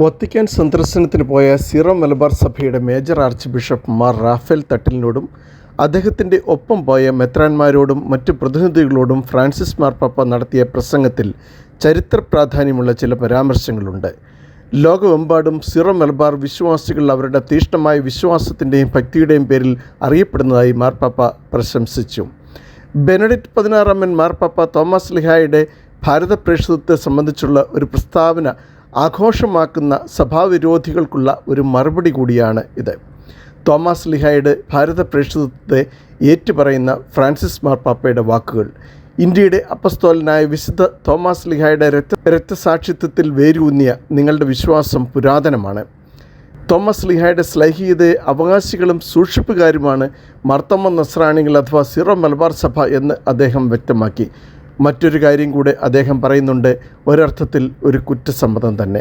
Vatican സന്ദർശനത്തിന് പോയ സീറോ മലബാർ സഭയുടെ major archbishop Mar Raphael തട്ടിലിനോടും അദ്ദേഹത്തിൻ്റെ ഒപ്പം പോയ മെത്രാന്മാരോടും മറ്റു പ്രതിനിധികളോടും ഫ്രാൻസിസ് മാർപ്പാപ്പ നടത്തിയ പ്രസംഗത്തിൽ ചരിത്ര പ്രാധാന്യമുള്ള ചില പരാമർശങ്ങളുണ്ട്. ലോകമെമ്പാടും സീറോ മലബാർ വിശ്വാസികൾ അവരുടെ തീഷ്ണമായ വിശ്വാസത്തിൻ്റെയും ഭക്തിയുടെയും പേരിൽ അറിയപ്പെടുന്നതായി മാർപ്പാപ്പ പ്രശംസിച്ചു. ബെനഡിക്ട് 16 മാർപ്പാപ്പ തോമസ് ലീഹായുടെ ഭാരത പ്രേക്ഷിതത്തെ സംബന്ധിച്ചുള്ള ഒരു പ്രസ്താവന ആഘോഷമാക്കുന്ന സഭാവിരോധികൾക്കുള്ള ഒരു മറുപടി കൂടിയാണ് ഇത്. തോമസ് ലീഹായുടെ ഭാരത പ്രേക്ഷിതത്തെ ഏറ്റുപറയുന്ന ഫ്രാൻസിസ് മാർപ്പാപ്പയുടെ വാക്കുകൾ ഇന്ത്യയുടെ അപ്പസ്തോലനായ വിശുദ്ധ തോമസ് ലീഹായുടെ രക്തസാക്ഷിത്വത്തിൽ വേരൂന്നിയ നിങ്ങളുടെ വിശ്വാസം പുരാതനമാണ്. തോമസ് ലീഹായുടെ ശ്ലൈഹീയതയെ അവകാശികളും സൂക്ഷിപ്പുകാരുമാണ് മാർത്തോമ്മ നസ്രാണികൾ അഥവാ സീറോ മലബാർ സഭ എന്ന് അദ്ദേഹം വ്യക്തമാക്കി. മറ്റൊരു കാര്യം കൂടെ അദ്ദേഹം പറയുന്നുണ്ട്, ഒരർത്ഥത്തിൽ ഒരു കുറ്റസമ്മതം തന്നെ.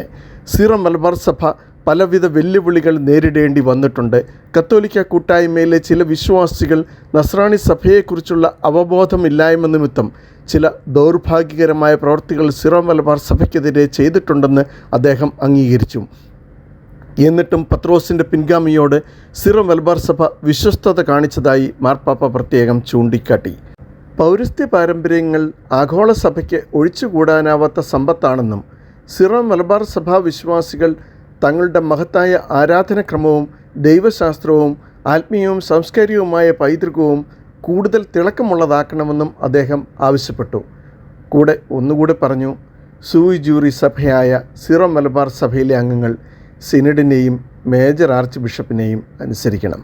സീറോ മലബാർ സഭ പലവിധ വെല്ലുവിളികൾ നേരിടേണ്ടി വന്നിട്ടുണ്ട്. കത്തോലിക്ക കൂട്ടായ്മയിലെ ചില വിശ്വാസികൾ നസ്രാണി സഭയെക്കുറിച്ചുള്ള അവബോധമില്ലായ്മ നിമിത്തം ചില ദൗർഭാഗ്യകരമായ പ്രവൃത്തികൾ സീറോ മലബാർ സഭയ്ക്കെതിരെ ചെയ്തിട്ടുണ്ടെന്ന് അദ്ദേഹം അംഗീകരിച്ചു. എന്നിട്ടും പത്രോസിൻ്റെ പിൻഗാമിയോട് സീറോ മലബാർ സഭ വിശ്വസ്തത കാണിച്ചതായി മാർപ്പാപ്പ പ്രത്യേകം ചൂണ്ടിക്കാട്ടി. പൗരസ്ത്യ പാരമ്പര്യങ്ങൾ ആഗോള സഭയ്ക്ക് ഒഴിച്ചുകൂടാനാവാത്ത സമ്പത്താണെന്നും സീറോ മലബാർ സഭാ വിശ്വാസികൾ തങ്ങളുടെ മഹത്തായ ആരാധനക്രമവും ദൈവശാസ്ത്രവും ആത്മീയവും സാംസ്കാരികവുമായ പൈതൃകവും കൂടുതൽ തിളക്കമുള്ളതാക്കണമെന്നും അദ്ദേഹം ആവശ്യപ്പെട്ടു. കൂടെ ഒന്നുകൂടെ പറഞ്ഞു, സൂയി ജൂറി സഭയായ സീറോ മലബാർ സഭയിലെ അംഗങ്ങൾ സിനഡിനെയും മേജർ ആർച്ച് ബിഷപ്പിനെയും അനുസരിക്കണം.